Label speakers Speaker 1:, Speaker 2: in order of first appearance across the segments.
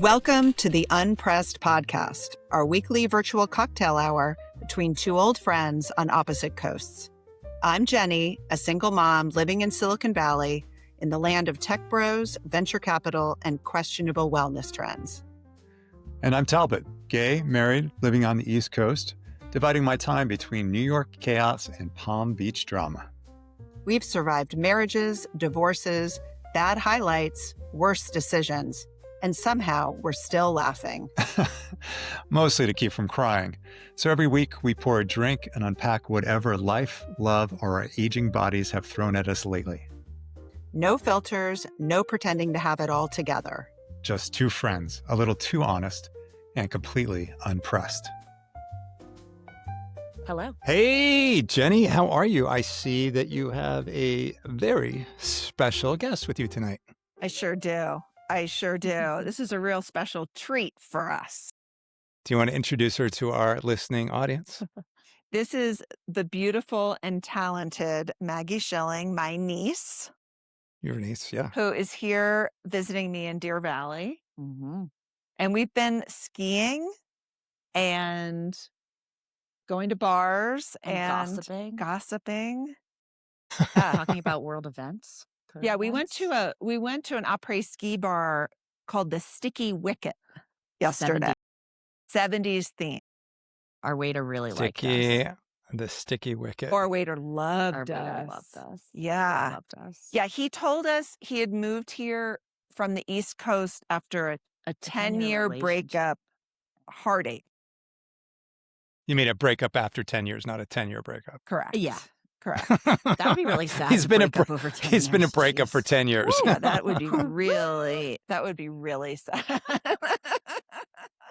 Speaker 1: Welcome to the Unpressed Podcast, our weekly virtual cocktail hour between two old friends on opposite coasts. I'm Jenny, a single mom living in Silicon Valley in the land of tech bros, venture capital, and questionable wellness trends.
Speaker 2: And I'm Talbot, gay, married, living on the East Coast, dividing my time between New York chaos and Palm Beach drama.
Speaker 1: We've survived marriages, divorces, bad highlights, worse decisions, and somehow we're still laughing.
Speaker 2: Mostly to keep from crying. So every week we pour a drink and unpack whatever life, love, or our aging bodies have thrown at us lately.
Speaker 1: No filters, no pretending to have it all together.
Speaker 2: Just two friends, a little too honest and completely unpressed.
Speaker 3: Hello.
Speaker 2: Hey, Jenny, how are you? I see that you have a very special guest with you tonight.
Speaker 1: I sure do. This is a real special treat for us.
Speaker 2: Do you want to introduce her to our listening audience?
Speaker 1: This is the beautiful and talented Maggie Schilling, my niece.
Speaker 2: Your niece, yeah.
Speaker 1: Who is here visiting me in Deer Valley.
Speaker 3: Mm-hmm.
Speaker 1: And we've been skiing and going to bars and gossiping.
Speaker 3: Talking about world events.
Speaker 1: Yeah, we went to an après-ski bar called the Sticky Wicket yesterday. 70s theme.
Speaker 3: Our waiter really liked
Speaker 2: The
Speaker 3: us.
Speaker 2: Sticky Wicket.
Speaker 1: Our waiter loved us. Yeah.
Speaker 3: Loved us.
Speaker 1: Yeah, he told us he had moved here from the East Coast after a 10-year breakup, heartache.
Speaker 2: You mean a breakup after 10 years, not a 10-year breakup.
Speaker 1: Correct.
Speaker 3: Yeah.
Speaker 1: Correct.
Speaker 3: That would be really sad.
Speaker 2: He's been a
Speaker 3: over 10
Speaker 2: He's been a
Speaker 3: years.
Speaker 2: breakup for 10 years.
Speaker 1: Yeah, that would be really sad.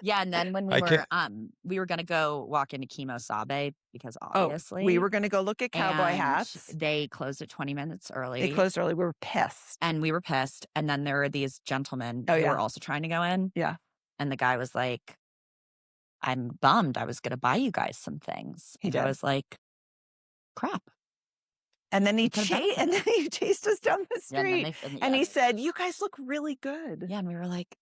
Speaker 3: Yeah, and then when we were going to go walk into Kimosabe because obviously
Speaker 1: we were going to go look at cowboy hats.
Speaker 3: They closed at 20 minutes early.
Speaker 1: They closed early. We were pissed.
Speaker 3: And we were pissed. And then there were these gentlemen who were also trying to go in.
Speaker 1: Yeah.
Speaker 3: And the guy was like, I'm bummed. I was going to buy you guys some things.
Speaker 1: He did.
Speaker 3: I was like, crap.
Speaker 1: And then he chased us down the street. And he
Speaker 3: yes.
Speaker 1: said, "You guys look really good."
Speaker 3: Yeah, and we were like,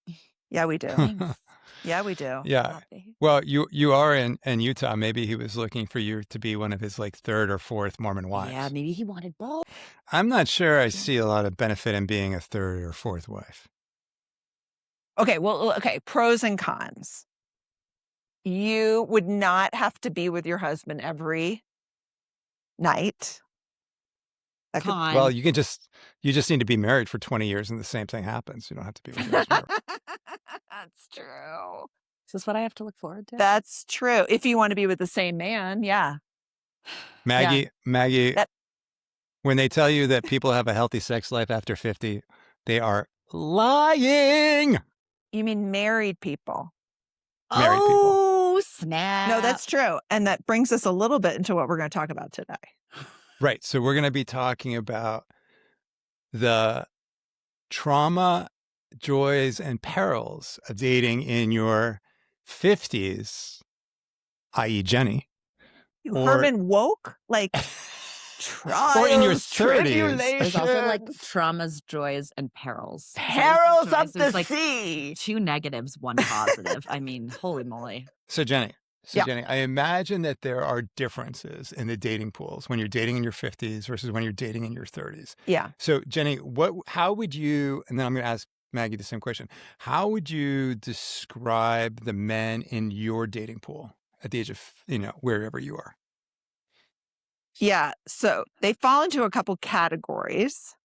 Speaker 1: "Yeah, we do."
Speaker 3: Thanks.
Speaker 1: Yeah, we do.
Speaker 2: Yeah. Well, you are in Utah. Maybe he was looking for you to be one of his like third or fourth Mormon wives.
Speaker 3: Yeah, maybe he wanted both.
Speaker 2: I'm not sure I see a lot of benefit in being a third or fourth wife.
Speaker 1: Okay, pros and cons. You would not have to be with your husband every night.
Speaker 2: Well, you just need to be married for 20 years and the same thing happens. You don't have to be with your husband.
Speaker 1: That's true.
Speaker 3: Is this what I have to look forward to?
Speaker 1: That's true. If you want to be with the same man, yeah.
Speaker 2: Maggie, when they tell you that people have a healthy sex life after 50, they are lying.
Speaker 1: You mean married people?
Speaker 2: Married people.
Speaker 3: Oh, snap.
Speaker 1: No, that's true. And that brings us a little bit into what we're going to talk about today.
Speaker 2: Right. So we're going to be talking about the trauma, joys, and perils of dating in your 50s, i.e. Jenny.
Speaker 1: Herman woke? Like, trials,
Speaker 2: or in your 30s.
Speaker 3: There's also like traumas, joys, and perils.
Speaker 1: Perils
Speaker 3: so
Speaker 1: up the
Speaker 3: like
Speaker 1: sea.
Speaker 3: 2 negatives, 1 positive. I mean, holy moly.
Speaker 2: So Jenny, I imagine that there are differences in the dating pools when you're dating in your 50s versus when you're dating in your 30s.
Speaker 1: Yeah.
Speaker 2: So Jenny, how would you, and then I'm going to ask Maggie the same question, how would you describe the men in your dating pool at the age of, wherever you are?
Speaker 1: Yeah. So they fall into a couple categories.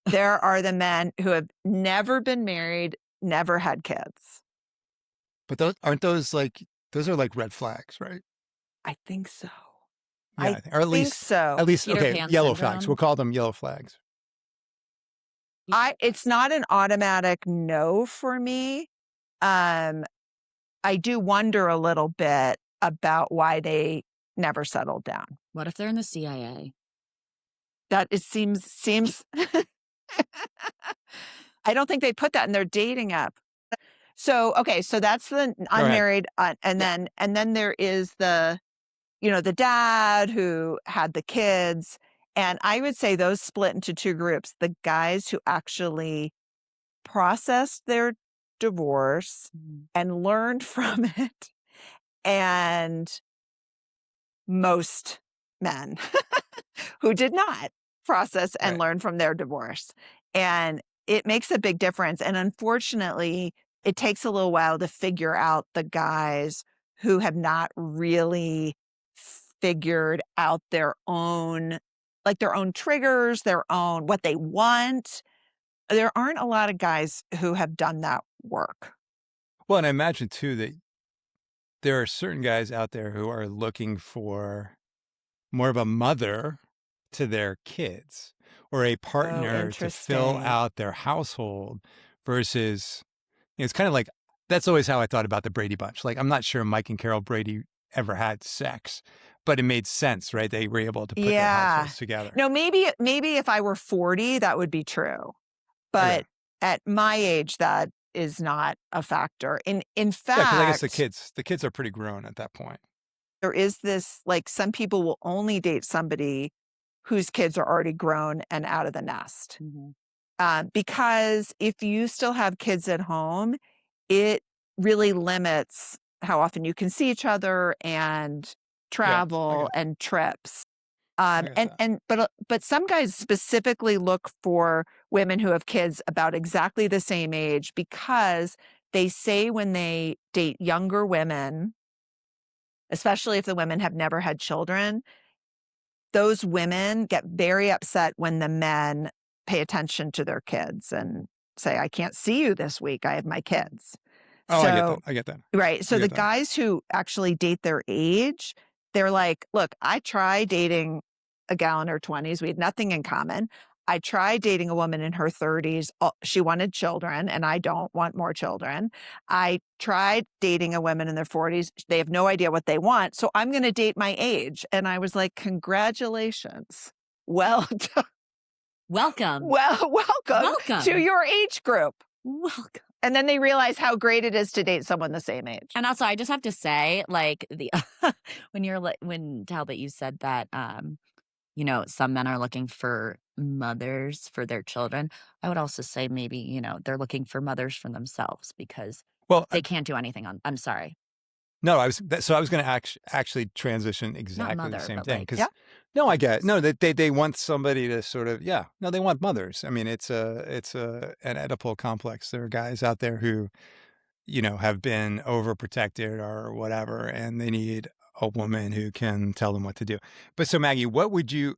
Speaker 1: There are the men who have never been married, never had kids.
Speaker 2: But those are like red flags, right?
Speaker 1: I think so.
Speaker 2: Yeah, or at least
Speaker 1: so.
Speaker 2: At least,
Speaker 3: Peter
Speaker 2: okay,
Speaker 3: Pan
Speaker 2: yellow
Speaker 3: syndrome.
Speaker 2: flags. We'll call them yellow flags.
Speaker 1: It's not an automatic no for me. I do wonder a little bit about why they never settled down.
Speaker 3: What if they're in the CIA?
Speaker 1: That it seems. I don't think they put that in their dating app. So that's the unmarried, and then there is the dad who had the kids, and I would say those split into two groups: the guys who actually processed their divorce and learned from it. And most men who did not process and learn from their divorce. And it makes a big difference. And unfortunately, it takes a little while to figure out the guys who have not really figured out their own triggers, their own, what they want. There aren't a lot of guys who have done that work.
Speaker 2: Well, and I imagine too that there are certain guys out there who are looking for more of a mother to their kids or a partner to fill out their household versus, it's kind of like, that's always how I thought about the Brady Bunch. Like, I'm not sure Mike and Carol Brady ever had sex, but it made sense, right? They were able to put their households together.
Speaker 1: No, maybe if I were 40, that would be true. But at my age, that is not a factor. In fact,
Speaker 2: because I guess the kids are pretty grown at that point.
Speaker 1: There is this, like, some people will only date somebody whose kids are already grown and out of the nest. Because if you still have kids at home, it really limits how often you can see each other and travel and trips. But some guys specifically look for women who have kids about exactly the same age because they say when they date younger women, especially if the women have never had children, those women get very upset when the men pay attention to their kids and say, I can't see you this week. I have my kids.
Speaker 2: Oh, I get that.
Speaker 1: Right. So the guys who actually date their age, they're like, look, I tried dating a gal in her 20s. We had nothing in common. I tried dating a woman in her 30s. She wanted children, and I don't want more children. I tried dating a woman in their 40s. They have no idea what they want. So I'm going to date my age. And I was like, congratulations. Well done.
Speaker 3: Welcome.
Speaker 1: Welcome to your age group.
Speaker 3: Welcome.
Speaker 1: And then they realize how great it is to date someone the same age.
Speaker 3: And also, I just have to say, like, when Talbot, you said that, some men are looking for mothers for their children. I would also say maybe, they're looking for mothers for themselves because they can't do anything I'm sorry.
Speaker 2: No, I was going to actually transition exactly the same thing. No, I get it. No, they want somebody to sort of, they want mothers. I mean, it's an Oedipal complex. There are guys out there who, have been overprotected or whatever, and they need a woman who can tell them what to do. But so Maggie, what would you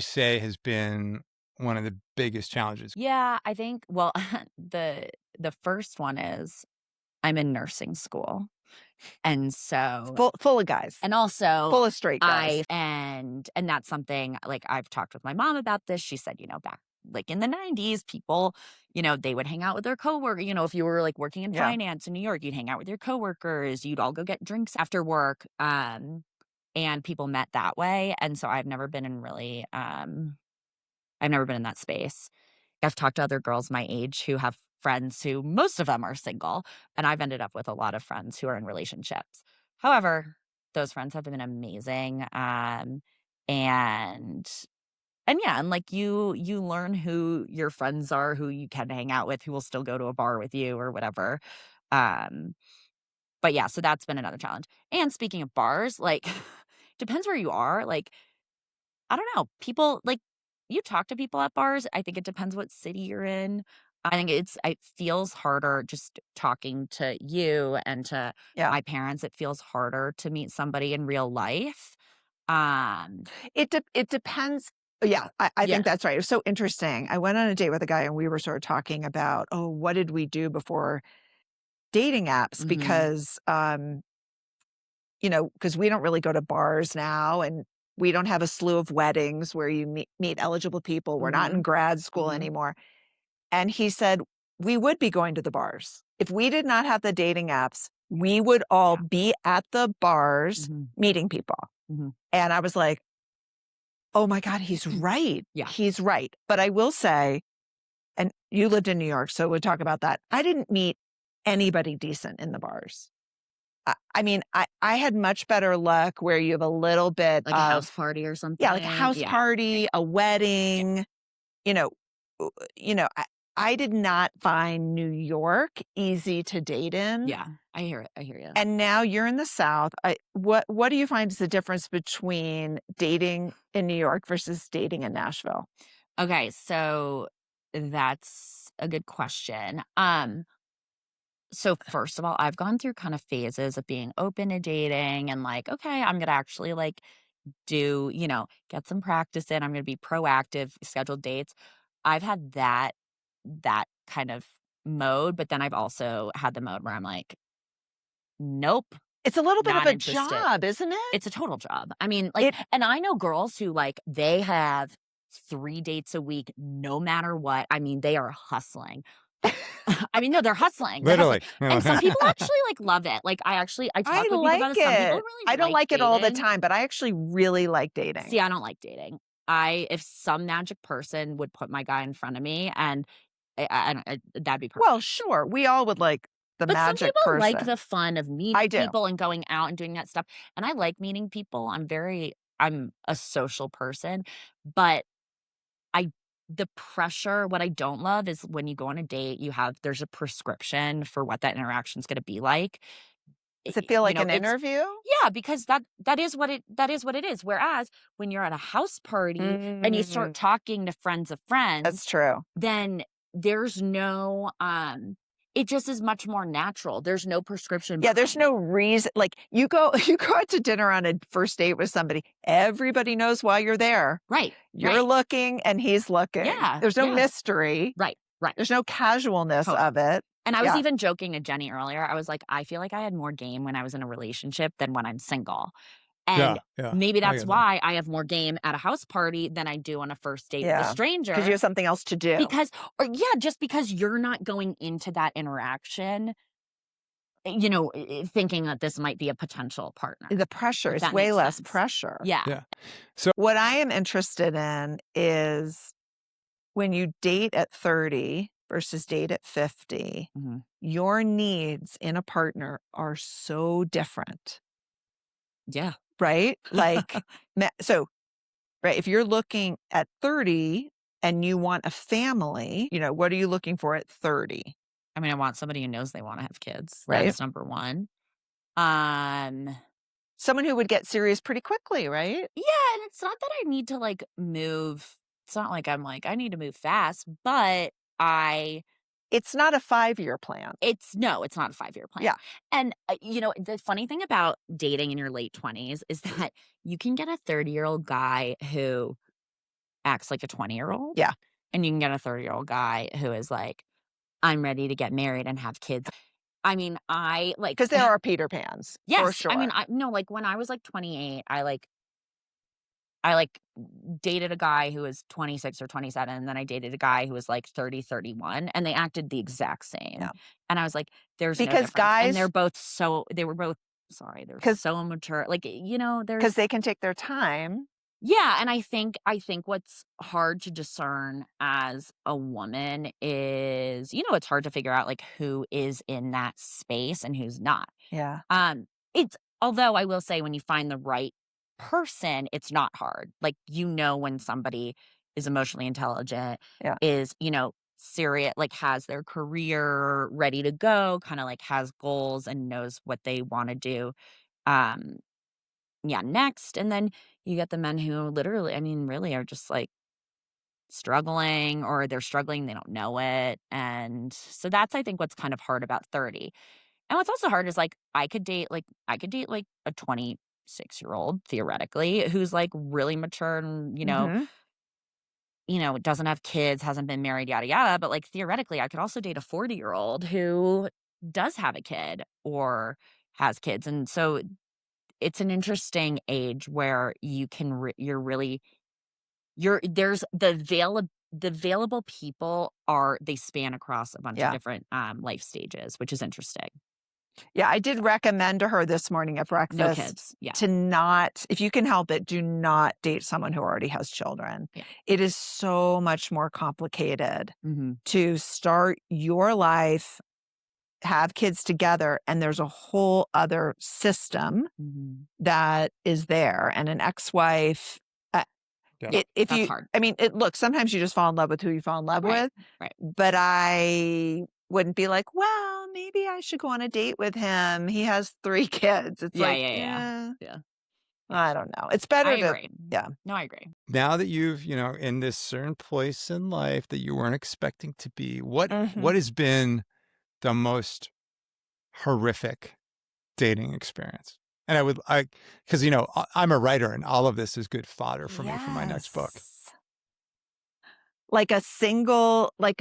Speaker 2: say has been one of the biggest challenges?
Speaker 3: Yeah, I think, well, the first one is I'm in nursing school. And so
Speaker 1: full of guys,
Speaker 3: and also
Speaker 1: full of straight guys,
Speaker 3: and that's something, like, I've talked with my mom about this. She said, back like in the 90s, people, they would hang out with their coworkers. If you were like working in finance in New York, you'd hang out with your coworkers. You'd all go get drinks after work, and people met that way. And so I've never been in that space. I've talked to other girls my age who have friends who, most of them are single, and I've ended up with a lot of friends who are in relationships. However, those friends have been amazing. And like you learn who your friends are, who you can hang out with, who will still go to a bar with you or whatever. But yeah, so that's been another challenge. And speaking of bars, like, depends where you are. Like, I don't know, people, like, you talk to people at bars. I think it depends what city you're in. I think it feels harder just talking to you and to my parents. It feels harder to meet somebody in real life.
Speaker 1: It depends. Yeah, I think that's right. It was so interesting. I went on a date with a guy and we were sort of talking about, what did we do before dating apps? Because, because we don't really go to bars now, and we don't have a slew of weddings where you meet eligible people. We're not in grad school anymore. And he said, we would be going to the bars. If we did not have the dating apps, we would all be at the bars meeting people. And I was like, oh my God, he's right.
Speaker 3: Yeah.
Speaker 1: He's right. But I will say, and you lived in New York, so we'll talk about that. I didn't meet anybody decent in the bars. I mean, I had much better luck where you have a little bit
Speaker 3: like
Speaker 1: of
Speaker 3: a house party or something.
Speaker 1: Yeah, like a house party, a wedding, I did not find New York easy to date in.
Speaker 3: Yeah, I hear it. I hear you.
Speaker 1: And now you're in the South. What do you find is the difference between dating in New York versus dating in Nashville?
Speaker 3: Okay, so that's a good question. So first of all, I've gone through kind of phases of being open to dating and like, okay, I'm gonna actually like do, get some practice in. I'm gonna be proactive, schedule dates. I've had that kind of mode, but then I've also had the mode where I'm like, nope,
Speaker 1: It's a little bit of
Speaker 3: not
Speaker 1: a
Speaker 3: interested.
Speaker 1: job, isn't it?
Speaker 3: It's a total job. I mean, like, and I know girls who like they have 3 dates a week, no matter what. I mean, they are hustling. I mean, no, they're hustling. They're hustling.
Speaker 2: Literally.
Speaker 3: And some people actually like love it. Like I talk with people about it. Some people really
Speaker 1: I don't like it
Speaker 3: dating.
Speaker 1: all the time, but I actually really like dating.
Speaker 3: See, I don't like dating. If some magic person would put my guy in front of me, and that'd be perfect.
Speaker 1: Well, sure, we all would like the
Speaker 3: But some
Speaker 1: magic
Speaker 3: people
Speaker 1: person.
Speaker 3: like the fun of
Speaker 1: I
Speaker 3: meeting
Speaker 1: do.
Speaker 3: people and going out and doing that stuff. And I like meeting people. I'm a social person, but the pressure, what I don't love is when you go on a date, there's a prescription for what that interaction is going to be like.
Speaker 1: Does it feel like an
Speaker 3: it's
Speaker 1: interview?
Speaker 3: Yeah, because that is what it is. Whereas when you're at a house party and you start talking to friends of friends,
Speaker 1: That's true.
Speaker 3: then there's no it just is much more natural. There's no prescription.
Speaker 1: Yeah, there's no reason. Like you go out to dinner on a first date with somebody. Everybody knows why you're there.
Speaker 3: Right.
Speaker 1: You're looking and he's looking.
Speaker 3: Yeah.
Speaker 1: There's no mystery.
Speaker 3: Right.
Speaker 1: There's no casualness of it.
Speaker 3: And I was even joking to Jenny earlier. I was like, I feel like I had more game when I was in a relationship than when I'm single. And maybe that's why I have more game at a house party than I do on a first date with a stranger.
Speaker 1: Because you have something else to do.
Speaker 3: Just because you're not going into that interaction, thinking that this might be a potential partner.
Speaker 1: The pressure is way less pressure.
Speaker 3: Yeah.
Speaker 2: So
Speaker 1: what I am interested in is when you date at 30 versus date at 50, your needs in a partner are so different.
Speaker 3: Yeah.
Speaker 1: Right? Like, right, if you're looking at 30 and you want a family, what are you looking for at 30?
Speaker 3: I mean, I want somebody who knows they want to have kids.
Speaker 1: Right.
Speaker 3: That's number one.
Speaker 1: Someone who would get serious pretty quickly, right?
Speaker 3: Yeah, and it's not that I need to like move. It's not like I'm like, I need to move fast, but
Speaker 1: it's not a 5-year plan.
Speaker 3: It's not a 5-year plan.
Speaker 1: Yeah.
Speaker 3: And, the funny thing about dating in your late 20s is that you can get a 30-year-old guy who acts like a 20-year-old.
Speaker 1: Yeah.
Speaker 3: And you can get a 30-year-old guy who is like, I'm ready to get married and have kids. I mean,
Speaker 1: because there are Peter Pans.
Speaker 3: Yes.
Speaker 1: For sure.
Speaker 3: I mean, like when I was like 28, I dated a guy who was 26 or 27, and then I dated a guy who was like 30, 31, and they acted the exact same.
Speaker 1: Yeah.
Speaker 3: And I was like, there's no
Speaker 1: because
Speaker 3: difference.
Speaker 1: guys,
Speaker 3: and they're so immature. Like,
Speaker 1: because they can take their time.
Speaker 3: Yeah, and I think what's hard to discern as a woman is, it's hard to figure out like who is in that space and who's not.
Speaker 1: Yeah.
Speaker 3: Although I will say when you find the right person, it's not hard. Like, when somebody is emotionally intelligent, is, serious, like has their career ready to go, kind of like has goals and knows what they want to do. Next. And then you get the men who literally, I mean, really are just like struggling, or they're struggling, they don't know it. And so that's, I think, what's kind of hard about 30. And what's also hard is like I could date like a 26-year-old theoretically who's like really mature and doesn't have kids, hasn't been married, yada yada, but like theoretically I could also date a 40-year-old who does have a kid or has kids. And so it's an interesting age where you can there's the available people they span across a bunch of different life stages, which is interesting.
Speaker 1: Yeah, I did recommend to her this morning at breakfast
Speaker 3: no kids.
Speaker 1: To not, if you can help it, do not date someone who already has children.
Speaker 3: Yeah.
Speaker 1: It is so much more complicated to start your life, have kids together, and there's a whole other system that is there. And an ex-wife,
Speaker 2: Yeah.
Speaker 3: That's hard.
Speaker 1: I mean, look, sometimes you just fall in love with who you fall in love with.
Speaker 3: Right.
Speaker 1: But I wouldn't be like, well, maybe I should go on a date with him. He has 3 kids. It's
Speaker 3: Yeah.
Speaker 1: I don't know. It's better
Speaker 3: I
Speaker 1: to,
Speaker 3: agree.
Speaker 1: yeah.
Speaker 3: No, I agree.
Speaker 2: Now that you've, in this certain place in life that you weren't expecting to be, what has been the most horrific dating experience? And because, I'm a writer and all of this is good fodder for me for my next book.
Speaker 1: Like a single
Speaker 2: You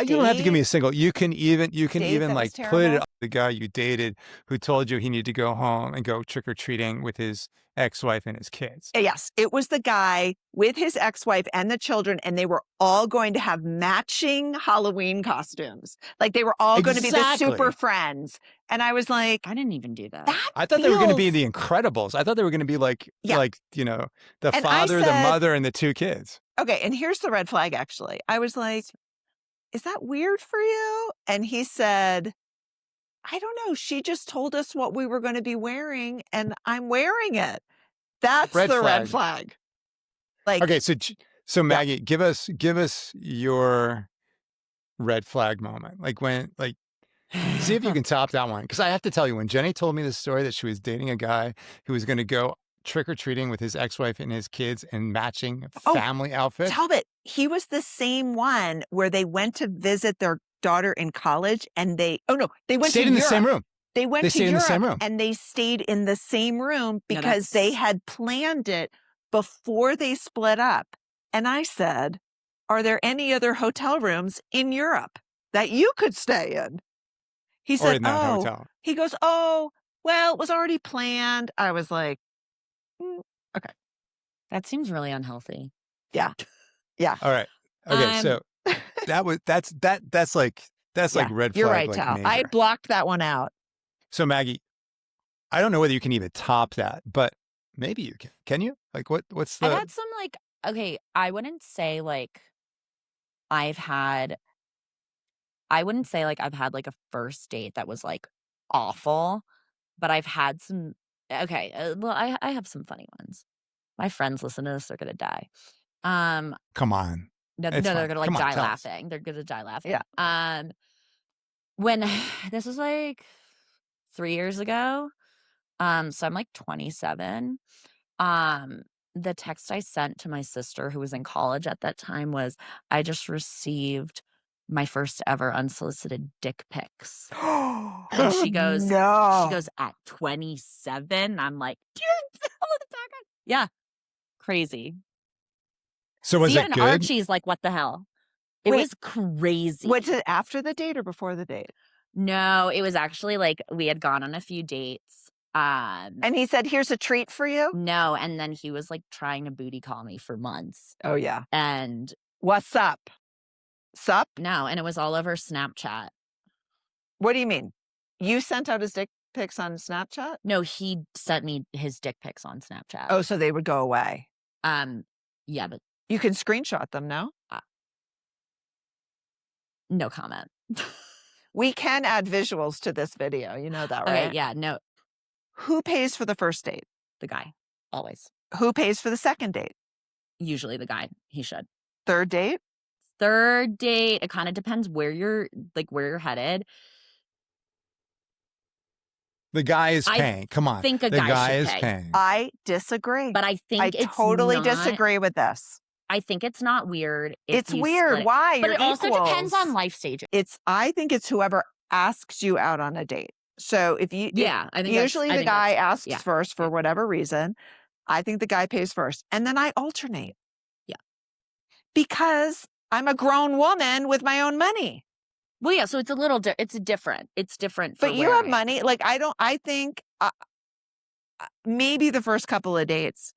Speaker 2: don't have to give me a single. You can even like put it on the guy you dated who told you he needed to go home and go trick-or-treating with his ex-wife and his kids.
Speaker 1: Yes, it was the guy with his ex-wife and the children, and they were all going to have matching Halloween costumes. Like they were all going to be the super friends. And I was like,
Speaker 3: I didn't even do that.
Speaker 2: I thought they were going to be the Incredibles. I thought they were going to be like, the
Speaker 1: And
Speaker 2: father, the mother, and the 2 kids.
Speaker 1: Okay, and here's the red flag, actually. I was like, is that weird for you? And he said, I don't know. She just told us what we were going to be wearing, and I'm wearing it. That's red flag. Like,
Speaker 2: okay, so Maggie, give us your red flag moment. Like see if you can top that one. Because I have to tell you, when Jenny told me this story that she was dating a guy who was going to go trick-or-treating with his ex-wife and his kids in matching family outfits.
Speaker 1: Talbot, he was the same one where they went to visit their daughter in college and they went
Speaker 2: stayed in the same room.
Speaker 1: They went to
Speaker 2: stayed
Speaker 1: Europe
Speaker 2: in the same room.
Speaker 1: and they stayed in the same room because they had planned it before they split up. And I said, are there any other hotel rooms in Europe that you could stay in? He said,
Speaker 2: in that hotel.
Speaker 1: He goes, well, it was already planned. I was like, okay.
Speaker 3: That seems really unhealthy.
Speaker 1: Yeah.
Speaker 2: All right. Okay. So that's like red flag.
Speaker 1: You're right,
Speaker 2: like
Speaker 1: Tal.
Speaker 2: major.
Speaker 1: I blocked that one out.
Speaker 2: So Maggie, I don't know whether you can even top that, but maybe you can. Can you? Like what's the...
Speaker 3: I've had some I wouldn't say I've had like a first date that was like awful, but I've had some, I have some funny ones. My friends listen to this, they're gonna die.
Speaker 2: Come on.
Speaker 3: No, they're gonna die laughing. They're gonna die laughing.
Speaker 1: Yeah.
Speaker 3: When this was like 3 years ago, so I'm like 27. The text I sent to my sister who was in college at that time was, I just received my first ever unsolicited dick pics. And she goes, at 27? I'm like, yeah, crazy.
Speaker 2: So was it good?
Speaker 3: Archie's like, what the hell? It was crazy.
Speaker 1: Was it after the date or before the date?
Speaker 3: No, it was actually like we had gone on a few dates.
Speaker 1: And he said, here's a treat for you?
Speaker 3: No, and then he was like trying to booty call me for months.
Speaker 1: Oh, yeah.
Speaker 3: And
Speaker 1: what's up? Sup?
Speaker 3: No, and it was all over Snapchat.
Speaker 1: What do you mean? You sent out his dick pics on Snapchat?
Speaker 3: No, he sent me his dick pics on Snapchat.
Speaker 1: Oh, so they would go away.
Speaker 3: Yeah, but
Speaker 1: you can screenshot them, no?
Speaker 3: No comment.
Speaker 1: We can add visuals to this video. You know that, right?
Speaker 3: Okay, yeah, no.
Speaker 1: Who pays for the first date?
Speaker 3: The guy, always.
Speaker 1: Who pays for the second date?
Speaker 3: Usually the guy. He should.
Speaker 1: Third date?
Speaker 3: Third date, it kind of depends where you're headed.
Speaker 2: The guy is paying. Come on.
Speaker 3: The guy is
Speaker 2: paying.
Speaker 1: I disagree.
Speaker 3: But I think
Speaker 1: I totally disagree with this.
Speaker 3: I think it's not weird.
Speaker 1: It's weird. Why?
Speaker 3: But it also depends on life stages.
Speaker 1: I think it's whoever asks you out on a date. So if you,
Speaker 3: I think
Speaker 1: usually the guy asks first for whatever reason. I think the guy pays first, and then I alternate.
Speaker 3: Yeah,
Speaker 1: because I'm a grown woman with my own money.
Speaker 3: Well, yeah. So it's a little, it's different. It's different.
Speaker 1: But you have money. Like I think maybe the first couple of dates.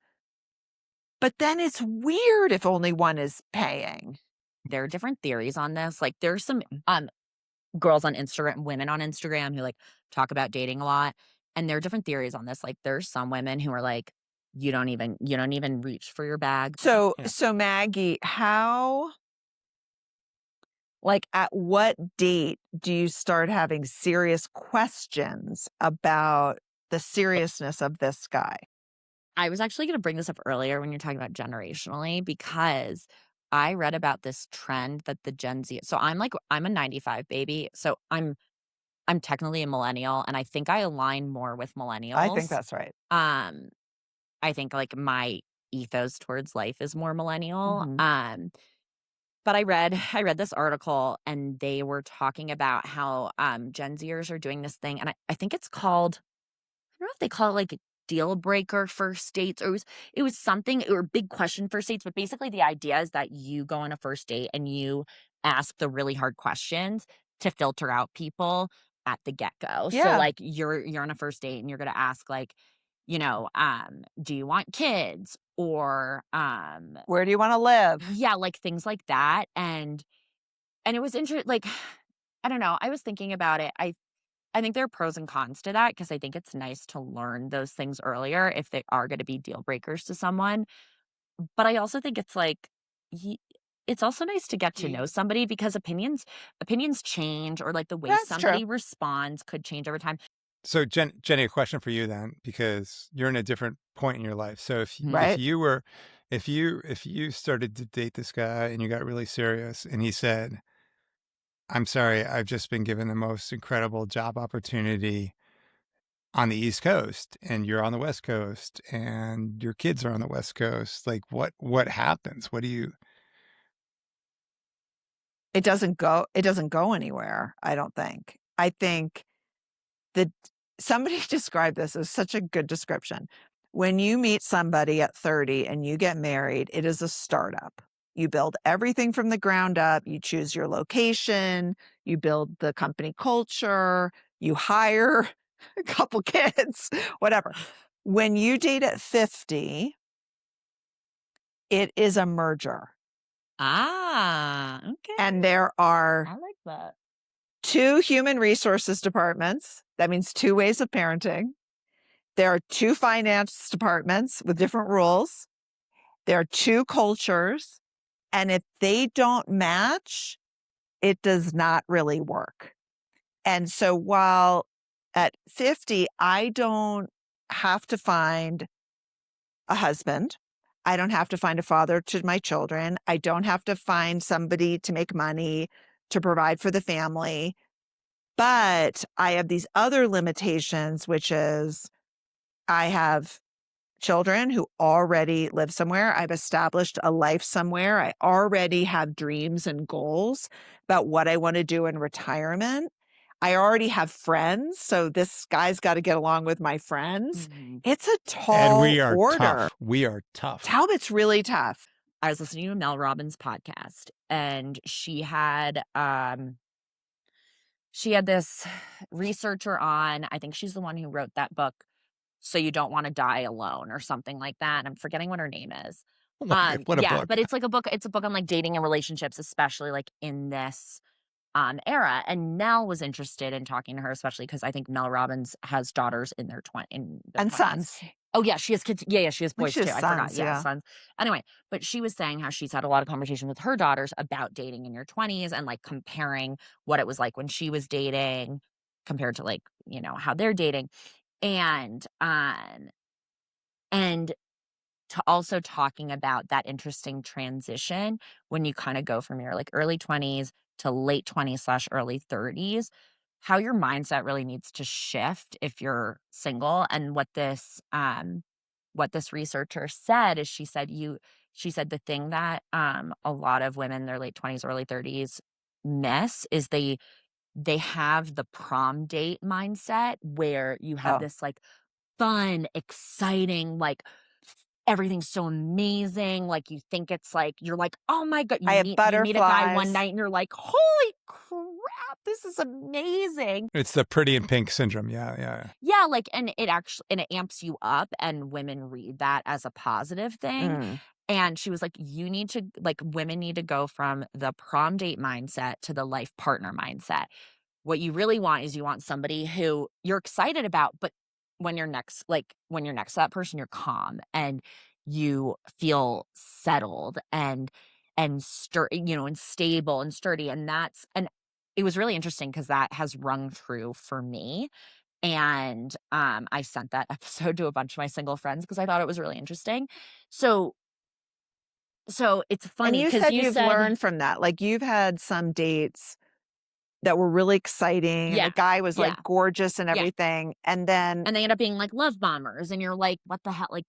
Speaker 1: But then it's weird if only one is paying.
Speaker 3: There are different theories on this. Like there's some girls on Instagram, women on Instagram who like talk about dating a lot. And there are different theories on this. Like there's some women who are like, you don't even reach for your bag.
Speaker 1: So Maggie, at what date do you start having serious questions about the seriousness of this guy?
Speaker 3: I was actually gonna bring this up earlier when you're talking about generationally because I read about this trend that the Gen Z so I'm a 95 baby, so I'm technically a millennial, and I think I align more with
Speaker 1: I think
Speaker 3: millennials.
Speaker 1: that's right.
Speaker 3: Um, I think, like, my ethos towards life is more millennial,
Speaker 1: Mhm.
Speaker 3: but I read this article, and they were talking about how, Gen Zers are doing this thing, and I think it's called I don't know if they call it, like, deal breaker first dates, or it was something or big question first dates, but basically the idea is that you go on a first date and you ask the really hard questions to filter out people at the get-go. So,
Speaker 1: Yeah.
Speaker 3: like, you're on a first date and you're gonna ask, like, "Do you want kids?" Or,
Speaker 1: Where do you wanna live?
Speaker 3: yeah, like, things like that, and it was like, I don't know, I was thinking about it. I think there are pros and cons to that because I think it's nice to learn those things earlier if they are gonna be deal breakers to someone, but I also think it's like, ye it's also nice to get to know somebody because opinions change or, like, the way
Speaker 1: That's true.
Speaker 3: somebody responds could change over time.
Speaker 2: So Jenny, a question for you then, because you're in a different point in your life. So if
Speaker 1: Right?
Speaker 2: you were if you started to date this guy and you got really serious and he said, "I'm sorry, I've just been given the most incredible job opportunity on the East Coast and you're on the West Coast and your kids are on the West Coast." Like what happens? What do you
Speaker 1: It doesn't go anywhere, I don't think. I think that somebody described this as such a good description. When you meet somebody at 30 and you get married, it is a startup. You build everything from the ground up, you choose your location, you build the company culture, you hire a couple kids, whatever. When you date at 50, it is a merger.
Speaker 3: Ah, okay.
Speaker 1: And there are
Speaker 3: I like that.
Speaker 1: 2 human resources departments. That means 2 ways of parenting. There are 2 finance departments with different rules. There are 2 cultures. And if they don't match, it does not really work. And so while at 50, I don't have to find a husband, I don't have to find a father to my children, I don't have to find somebody to make money to provide for the family. But I have these other limitations, which is I have children who already live somewhere. I've established a life somewhere. I already have dreams and goals about what I want to do in retirement. I already have friends. So this guy's got to get along with my friends.
Speaker 3: Mhm.
Speaker 1: It's a
Speaker 2: and
Speaker 1: tall
Speaker 2: we are
Speaker 1: order.
Speaker 2: tough. We are tough.
Speaker 1: Talbot's really tough.
Speaker 3: I was listening to Mel Robbins' podcast, and she had this researcher on. I think she's the one who wrote that book, So You Don't Wanna Die Alone or something like that, and I'm forgetting what her name is.
Speaker 2: What a
Speaker 3: Yeah,
Speaker 2: book.
Speaker 3: but it's a book on, like, dating and relationships, especially, like, in this, era, and Mel was interested in talking to her, especially because I think Mel Robbins has daughters in their
Speaker 1: And
Speaker 3: 20s.
Speaker 1: sons.
Speaker 3: Oh, yeah, she has kids. Yeah, she has
Speaker 1: I think
Speaker 3: boys
Speaker 1: she has
Speaker 3: too, I forgot.
Speaker 1: sons.
Speaker 3: Yeah,
Speaker 1: Yeah.
Speaker 3: sons. Anyway, but she was saying how she's had a lot of conversation with her daughters about dating in your 20s and, like, comparing what it was like when she was dating compared to, like, how they're dating, and, um and to also talking about that interesting transition when you kinda go from your, like, early 20s to late 20s/early slash early 30s, how your mindset really needs to shift if you're single, and what this researcher said is she said the thing that, a lot of women in their late 20s, early 30s miss is they have the prom date mindset where you have
Speaker 1: Oh,
Speaker 3: this, like, fun, exciting, like, everything's so amazing, like, you think it's like you're like, "Oh my god,"
Speaker 1: I have
Speaker 3: you meet a guy one
Speaker 1: butterflies.
Speaker 3: night and you're like, "Holy crap, this is amazing."
Speaker 2: It's the pretty in pink syndrome. Yeah, yeah.
Speaker 3: Yeah, like, and it amps you up, and women read that as a positive thing,
Speaker 1: Mm.
Speaker 3: and she was like, women need to go from the prom date mindset to the life partner mindset. What you really want is you want somebody who you're excited about, but when you're next to that person, you're calm and you feel settled and stable and sturdy. And it was really interesting because that has rung true for me. And I sent that episode to a bunch of my single friends because I thought it was really interesting. So it's
Speaker 1: And
Speaker 3: funny
Speaker 1: you
Speaker 3: because
Speaker 1: said
Speaker 3: you
Speaker 1: you've
Speaker 3: said,
Speaker 1: learned from that. Like you've had some dates that were really exciting and the
Speaker 3: yeah,
Speaker 1: guy was like
Speaker 3: yeah,
Speaker 1: gorgeous and
Speaker 3: yeah.
Speaker 1: everything. And then,
Speaker 3: And they end up being like love bombers. And you're like, what the hell? Like,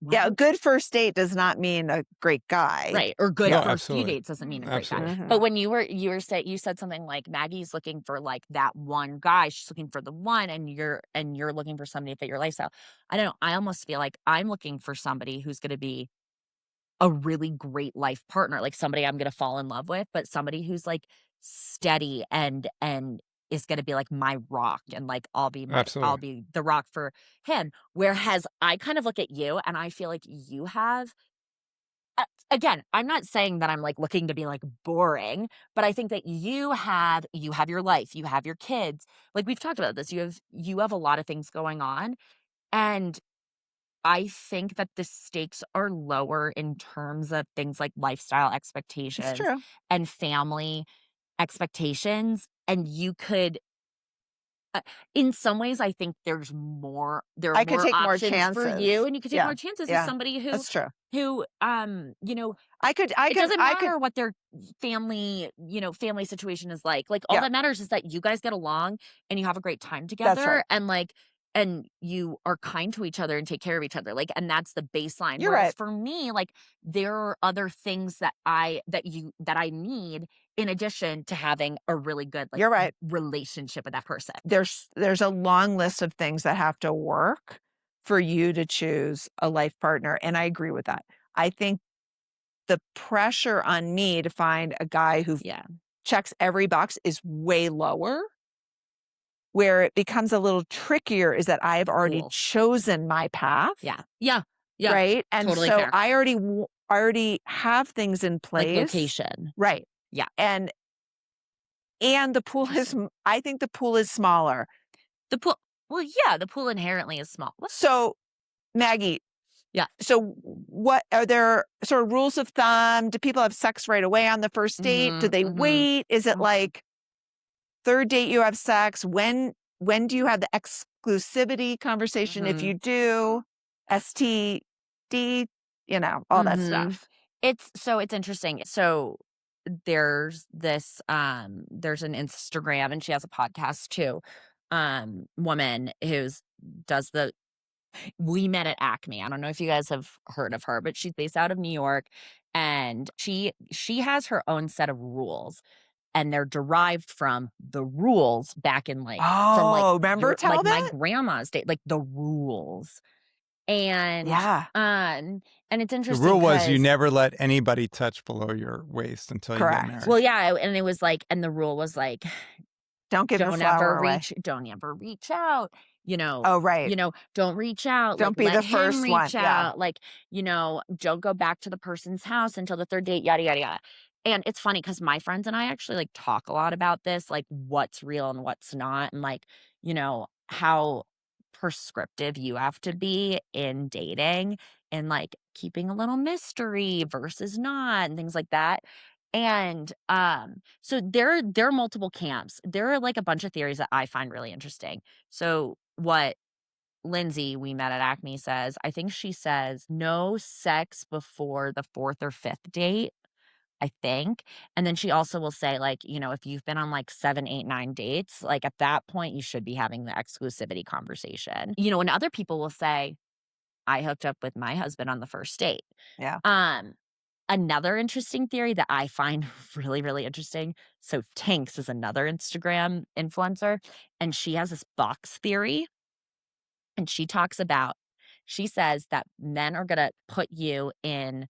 Speaker 1: yeah, a
Speaker 3: what?
Speaker 1: good first date does not mean a great guy.
Speaker 3: Right. Or good
Speaker 2: No,
Speaker 3: first few
Speaker 2: absolutely.
Speaker 3: dates doesn't mean a great guy.
Speaker 2: Absolutely.
Speaker 1: Mhm.
Speaker 3: But when you said something like Maggie's looking for like that one guy, she's looking for the one, and you're looking for somebody to fit your lifestyle. I don't know. I almost feel like I'm looking for somebody who's going to be a really great life partner, like somebody I'm going to fall in love with, but somebody who's like steady and is going to be like my rock, and like I'll be
Speaker 2: Absolutely.
Speaker 3: the rock for him. Whereas I kind of look at you and I feel like you have, again, I'm not saying that I'm like looking to be like boring, but I think that you have your life, you have your kids. Like we've talked about this. You have a lot of things going on, and I think that the stakes are lower in terms of things like lifestyle
Speaker 1: It's
Speaker 3: expectations
Speaker 1: true.
Speaker 3: and family expectations. And you could, in some ways, I think there are more
Speaker 1: I could take more
Speaker 3: options for you,
Speaker 1: chances.
Speaker 3: and you could take
Speaker 1: Yeah.
Speaker 3: more chances with
Speaker 1: Yeah.
Speaker 3: somebody
Speaker 1: That's true.
Speaker 3: who,
Speaker 1: I could,
Speaker 3: it doesn't
Speaker 1: I could,
Speaker 3: matter what their family situation is like. Like all
Speaker 1: Yeah.
Speaker 3: that matters is that you guys get along and you have a great time
Speaker 1: That's
Speaker 3: together,
Speaker 1: right.
Speaker 3: and you are kind to each other and take care of each other. Like, and that's the baseline.
Speaker 1: You're
Speaker 3: Whereas
Speaker 1: right.
Speaker 3: for me, like there are other things that I need in addition to having a really good like
Speaker 1: You're right.
Speaker 3: relationship with that person.
Speaker 1: There's a long list of things that have to work for you to choose a life partner. And I agree with that. I think the pressure on me to find a guy who
Speaker 3: Yeah.
Speaker 1: checks every box is way lower. Where it becomes a little trickier is that I've already
Speaker 3: Cool.
Speaker 1: chosen my path.
Speaker 3: Yeah. Yeah. Yeah.
Speaker 1: Right. And
Speaker 3: Totally
Speaker 1: so
Speaker 3: fair.
Speaker 1: I already have things in place.
Speaker 3: Like location.
Speaker 1: Right.
Speaker 3: Yeah.
Speaker 1: And the pool is, I think the pool is smaller.
Speaker 3: The pool. Well, yeah, the pool inherently is small.
Speaker 1: So Maggie.
Speaker 3: Yeah.
Speaker 1: So what are there sort of rules of thumb? Do people have sex right away on the first date? Do they wait? Is it like third date you have sex? When do you have the exclusivity conversation? If you do, STD, all that stuff.
Speaker 3: It's interesting. So there's this there's an Instagram, and she has a podcast too. Woman who's does the We Met at Acme. I don't know if you guys have heard of her, but she's based out of New York, and she has her own set of rules, and they're derived from the rules back in like from like
Speaker 1: remember
Speaker 3: like my
Speaker 1: Talbot?
Speaker 3: grandma's day, like the rules. And
Speaker 1: Yeah.
Speaker 3: and it's
Speaker 2: The
Speaker 3: interesting.
Speaker 2: rule was you
Speaker 3: 'cause-
Speaker 2: never let anybody touch below your waist until you get
Speaker 1: Correct.
Speaker 2: married.
Speaker 3: Well, yeah, and it was like, and the rule was like,
Speaker 1: Don't give your flower away.
Speaker 3: don't ever reach out.
Speaker 1: Oh, right.
Speaker 3: Don't reach out.
Speaker 1: Don't
Speaker 3: like,
Speaker 1: be
Speaker 3: let
Speaker 1: the
Speaker 3: him
Speaker 1: first
Speaker 3: reach
Speaker 1: one.
Speaker 3: out.
Speaker 1: Yeah.
Speaker 3: Like, don't go back to the person's house until the third date, yada, yada, yada. And it's funny because my friends and I actually like talk a lot about this, like what's real and what's not, and like, how prescriptive you have to be in dating and like keeping a little mystery versus not and things like that. And so there are multiple camps. There are like a bunch of theories that I find really interesting. So what Lindsay, We Met at Acme, says, I think she says no sex before the fourth or fifth date, I think. And then she also will say, like, if you've been on like 7, 8, 9 dates, like at that point, you should be having the exclusivity conversation. And other people will say, I hooked up with my husband on the first date.
Speaker 1: Yeah.
Speaker 3: Another interesting theory that I find really, really interesting. So Tinks is another Instagram influencer, and she has this box theory. And she says that men are going to put you in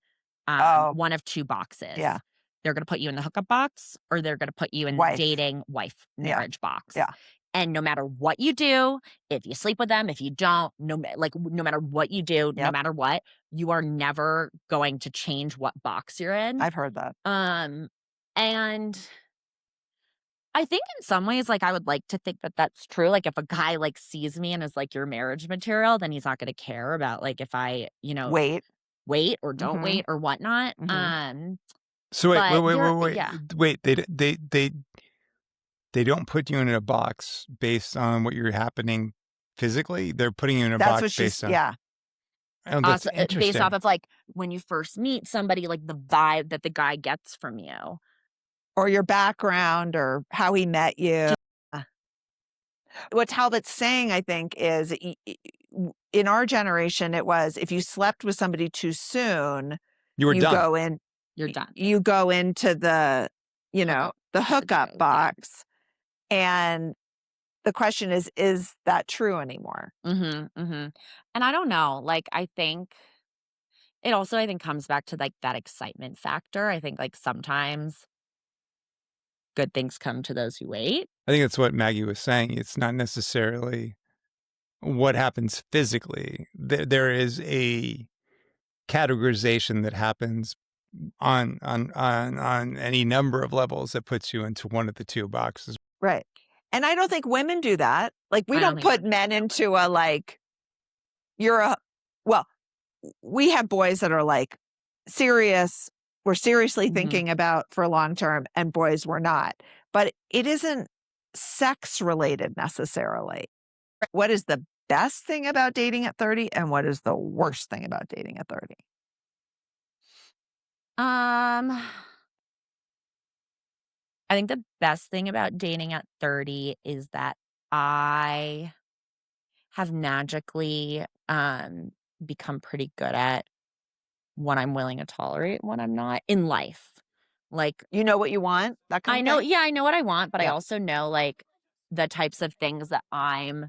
Speaker 3: one of two boxes.
Speaker 1: Yeah.
Speaker 3: They're going to put you in the hookup box, or they're going to put you in dating wife marriage box.
Speaker 1: Yeah.
Speaker 3: And no matter what you do, if you sleep with them, if you don't, no matter what you do, no matter what, you are never going to change what box you're in.
Speaker 1: I've heard that.
Speaker 3: And I think in some ways, like, I would like to think that that's true. Like, if a guy, like, sees me and is, like, your marriage material, then he's not gonna care about, like, if I, wait or don't wait or whatnot.
Speaker 2: So wait.
Speaker 3: yeah.
Speaker 2: Wait, they don't put you in a box based on what you're happening physically. They're putting you in a
Speaker 1: That's
Speaker 2: box
Speaker 1: what she's,
Speaker 2: based on.
Speaker 1: yeah.
Speaker 2: Oh, that's
Speaker 3: Also, based
Speaker 2: interesting.
Speaker 3: off of like when you first meet somebody, like the vibe that the guy gets from you.
Speaker 1: Or your background or how he met you. What Talbot's saying, I think, is in our generation, it was if you slept with somebody too soon,
Speaker 2: You were done.
Speaker 1: go in,
Speaker 3: You're done.
Speaker 1: you go into the, the hookup box. And the question is that true anymore?
Speaker 3: And I don't know. Like, I think it also, I think, comes back to like that excitement factor. I think like sometimes good things come to those who wait.
Speaker 2: I think that's what Maggie was saying. It's not necessarily what happens physically. There is a categorization that happens on any number of levels that puts you into one of the two boxes.
Speaker 1: Right. And I don't think women do that. Like, we don't put men into a, like, we have boys that are like serious. We're seriously thinking about for long term, and boys we're not. But it isn't sex related necessarily. What is the best thing about dating at 30 and what is the worst thing about dating at 30?
Speaker 3: I think the best thing about dating at 30 is that I have magically become pretty good at what I'm willing to tolerate, what I'm not in life. Like,
Speaker 1: you know what you want? That kind of thing?
Speaker 3: Yeah, I know what I want, but I
Speaker 1: Yeah.
Speaker 3: also know like the types of things that I'm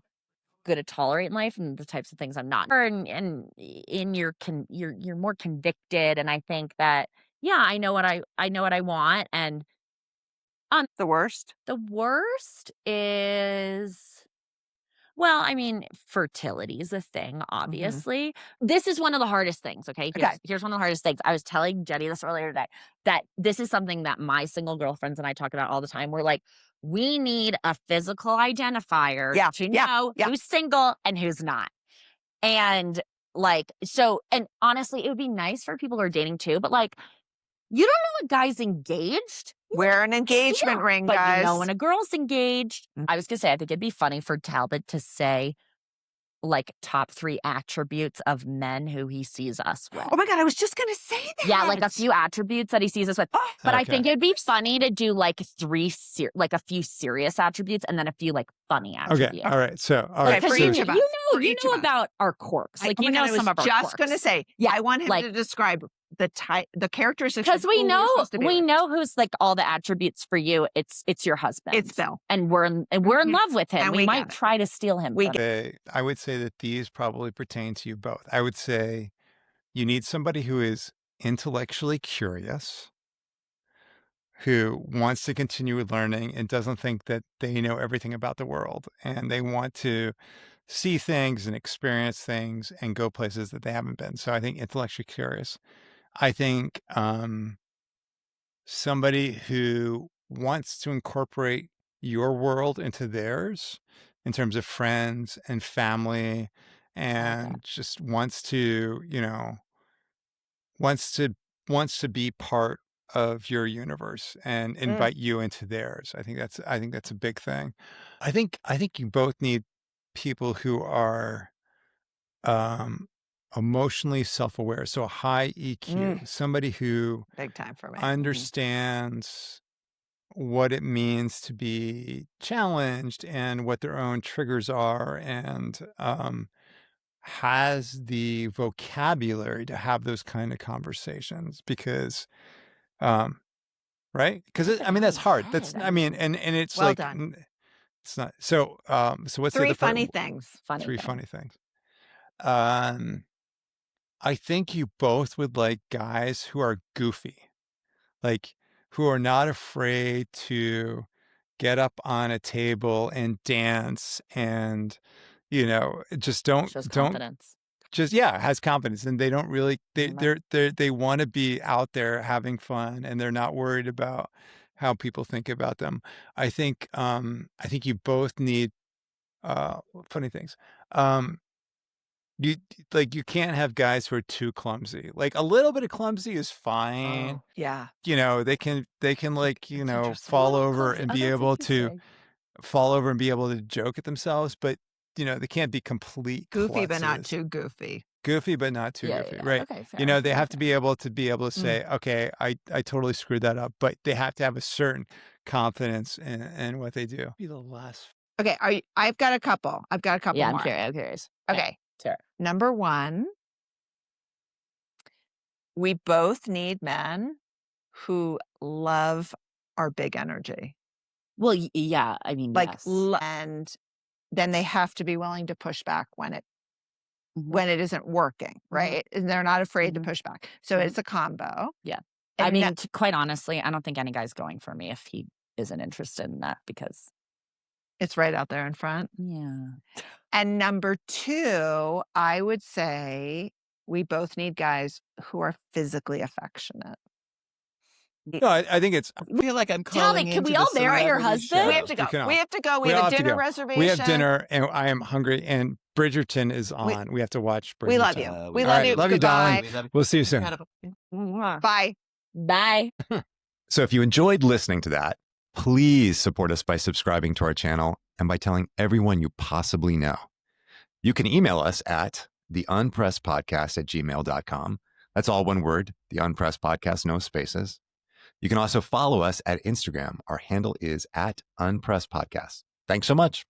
Speaker 3: good to tolerate in life and the types of things I'm not. And you're more convicted, and I think that I know what I want. And
Speaker 1: The worst?
Speaker 3: the worst is, well, I mean, fertility is a thing, obviously. This is one of the hardest things, okay? Here's one of the hardest things. I was telling Jenny this earlier today, that this is something that my single girlfriends and I talk about all the time. We're like, we need a physical identifier to know who's single and who's not. And like, so, and honestly, it would be nice for people who are dating too, but like, you don't know a guy's engaged.
Speaker 1: Wear an engagement ring,
Speaker 3: but
Speaker 1: guys.
Speaker 3: you know when a girl's engaged. I was gonna say, I think it'd be funny for Talbot to say like top 3 attributes of men who he sees us with.
Speaker 1: Oh my God, I was just gonna say that.
Speaker 3: Yeah, like a few attributes that he sees us with. But I think it'd be funny to do like a few serious attributes and then a few like funny attributes.
Speaker 2: Okay, all right. So, all right.
Speaker 1: For
Speaker 2: So,
Speaker 1: each of us.
Speaker 3: You know about our quirks. Like, you know some of our quirks.
Speaker 1: I was just gonna say, I want him to describe the characteristics.
Speaker 3: Because we know who's like all the attributes for you. It's your husband.
Speaker 1: It's Bill,
Speaker 3: and we're in love with him. And we might try to steal him.
Speaker 2: I would say that these probably pertain to you both. I would say you need somebody who is intellectually curious, who wants to continue learning and doesn't think that they know everything about the world, and they want to see things and experience things and go places that they haven't been. So I think intellectually curious. I think somebody who wants to incorporate your world into theirs in terms of friends and family, and just wants to, wants to be part of your universe and invite you into theirs. I think that's a big thing. I think you both need people who are emotionally self-aware, so a high EQ, somebody who
Speaker 1: big time for me
Speaker 2: understands what it means to be challenged and what their own triggers are, and has the vocabulary to have those kind of conversations, because right, because I mean that's hard. That's I mean, and it's
Speaker 1: well
Speaker 2: like
Speaker 1: done.
Speaker 2: It's not so. So what's the
Speaker 1: 3
Speaker 2: other part?
Speaker 1: funny things?
Speaker 2: Funny things. I think you both would like guys who are goofy, like who are not afraid to get up on a table and dance, and just don't
Speaker 3: confidence.
Speaker 2: Has confidence, and they don't really they want to be out there having fun, and they're not worried about how people think about them. I think you both need funny things. You can't have guys who are too clumsy. Like a little bit of clumsy is fine.
Speaker 1: Oh, yeah.
Speaker 2: They can like, fall over and be able to fall over and be able to joke at themselves, but they can't be complete
Speaker 1: Goofy, but not
Speaker 2: klutzes.
Speaker 1: too goofy.
Speaker 2: Goofy, but not too
Speaker 3: Yeah,
Speaker 2: goofy,
Speaker 3: yeah.
Speaker 2: right?
Speaker 3: Okay, fair.
Speaker 2: They have to
Speaker 3: Okay.
Speaker 2: be able to say, okay, I totally screwed that up, but they have to have a certain confidence in what they do. Be the last.
Speaker 1: Okay, I've got a couple. I've got a couple
Speaker 3: Yeah,
Speaker 1: more.
Speaker 3: I'm curious.
Speaker 1: Okay.
Speaker 3: Sure.
Speaker 1: Number one, we both need men who love our big energy.
Speaker 3: Well, yeah, I mean,
Speaker 1: Like,
Speaker 3: yes.
Speaker 1: and then they have to be willing to push back when it isn't working, right? And they're not afraid to push back. So it's a combo.
Speaker 3: Yeah.
Speaker 1: And
Speaker 3: I mean, quite honestly, I don't think any guy's going for me if he isn't interested in that because
Speaker 1: it's right out there in front.
Speaker 3: yeah.
Speaker 1: And number two, I would say we both need guys who are physically affectionate.
Speaker 2: No, I think it's.
Speaker 4: I feel like I'm
Speaker 3: Tell me,
Speaker 4: calling
Speaker 3: can
Speaker 4: into
Speaker 3: we
Speaker 4: the
Speaker 3: all marry your
Speaker 4: celebrity
Speaker 3: husband?
Speaker 4: show.
Speaker 1: We have to go.
Speaker 2: You can all-
Speaker 1: We have to go. We
Speaker 2: we all
Speaker 1: have a
Speaker 2: have to
Speaker 1: dinner
Speaker 2: go.
Speaker 1: reservation.
Speaker 2: We have dinner, and I am hungry. And Bridgerton is on. We have to watch Bridgerton.
Speaker 1: We love you. We
Speaker 4: All
Speaker 1: love
Speaker 2: right,
Speaker 1: you.
Speaker 2: love you,
Speaker 1: Goodbye.
Speaker 2: darling. We'll see you soon.
Speaker 1: Bye.
Speaker 3: Bye.
Speaker 5: So if you enjoyed listening to that, please support us by subscribing to our channel and by telling everyone you possibly know. You can email us at theunpressedpodcast@gmail.com. That's all one word, the Unpressed Podcast, no spaces. You can also follow us at Instagram. Our handle is @unpressedpodcast. Thanks so much.